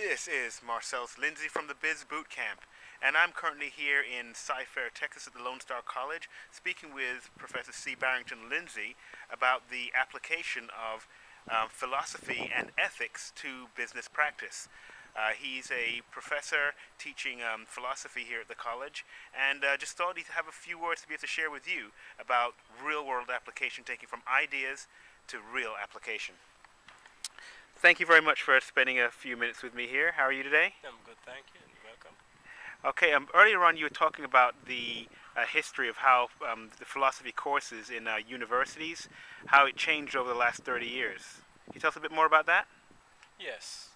This is Marcellus Lindsay from the Biz Boot Camp, and I'm currently here in Cy-Fair, Texas at the Lone Star College, speaking with Professor C. Barrington Lindsay about the application of philosophy and ethics to business practice. He's a professor teaching philosophy here at the college, and just thought he'd have a few words to be able to share with you about real-world application, taking from ideas to real application. Thank you very much for spending a few minutes with me here. How are you today? I'm good, thank you, and welcome. Okay, earlier on you were talking about the history of how the philosophy courses in universities, how it changed over the last 30 years. Can you tell us a bit more about that? Yes.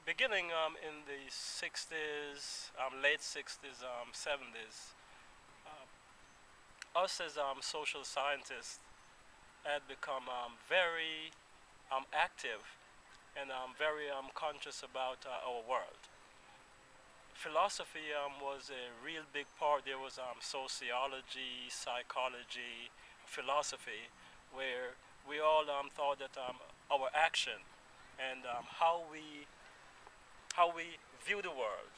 Beginning in the 60s, late 60s, 70s, us as social scientists had become very active and very conscious about our world. Philosophy was a real big part. There was sociology, psychology, philosophy, where we all thought that our action and how we view the world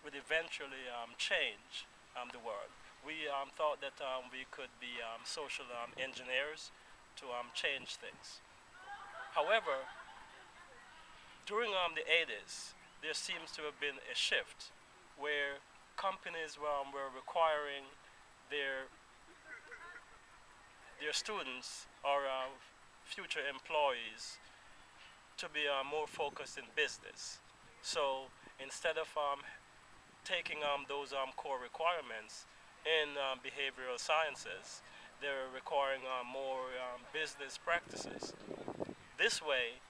would eventually change the world. We thought that we could be social engineers to change things. However, during the 80s, there seems to have been a shift where companies were requiring their students or future employees to be more focused in business. So instead of taking those core requirements in behavioral sciences, they're requiring more business practices. This way,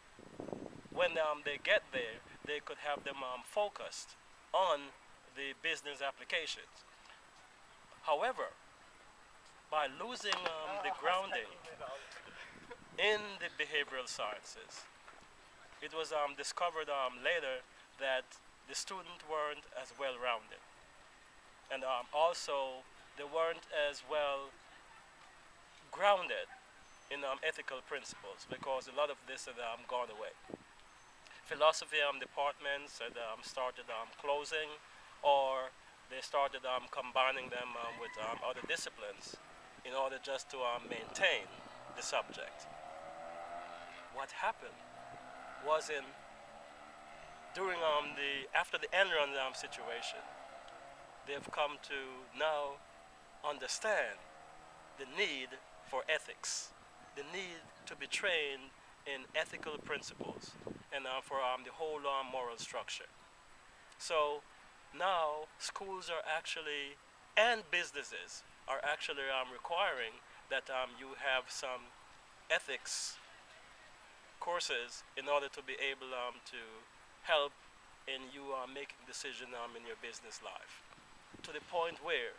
when they get there, they could have them focused on the business applications. However, by losing the grounding in the behavioral sciences, it was discovered later that the students weren't as well-rounded. And also, they weren't as well grounded in ethical principles, because a lot of this had gone away. Philosophy departments had started closing, or they started combining them with other disciplines in order just to maintain the subject. What happened was during after the Enron situation, they've come to now understand the need for ethics, the need to be trained in ethical principles, and for the whole moral structure. So now schools are actually, and businesses are actually requiring that you have some ethics courses in order to be able to help in you making decisions in your business life. To the point where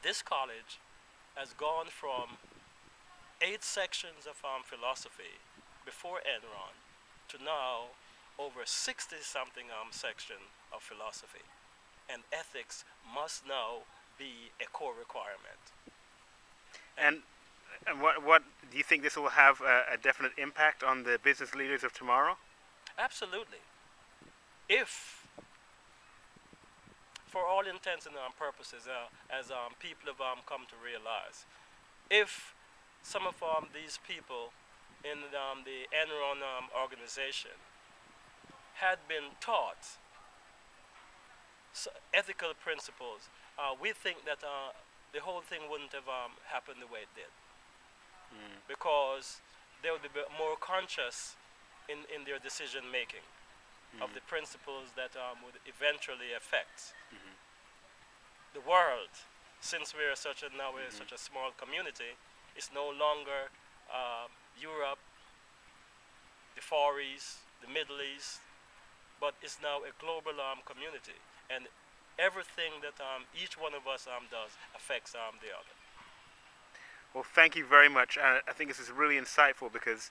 this college has gone from 8 sections of philosophy before Enron to now over 60-something section of philosophy. And ethics must now be a core requirement. And what do you think this will have a definite impact on the business leaders of tomorrow? Absolutely. If, for all intents and purposes, as people have come to realize, if some of these people in the Enron organization had been taught ethical principles, we think that the whole thing wouldn't have happened the way it did. Because they would be more conscious in their decision making of the principles that would eventually affect the world. Since we're now we're such a small community, it's no longer Europe, the Far East, the Middle East, but it's now a global community, and everything that each one of us does affects the other. Well, thank you very much. I think this is really insightful because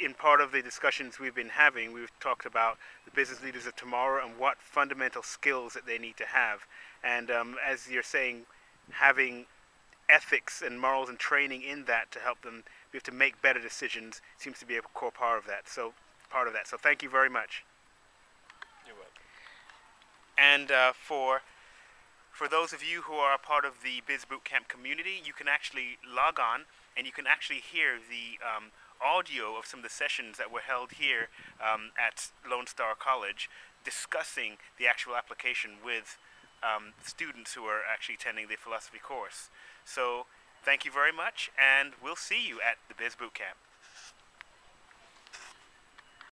in part of the discussions we've been having, we've talked about the business leaders of tomorrow and what fundamental skills that they need to have. And as you're saying, having ethics and morals and training in that to help them be able to make better decisions seems to be a core part of that. So thank you very much. You're welcome. And for those of you who are a part of the Biz Bootcamp community, you can actually log on and you can actually hear the audio of some of the sessions that were held here at Lone Star College discussing the actual application with students who are actually attending the philosophy course. So thank you very much, and we'll see you at the Biz Bootcamp.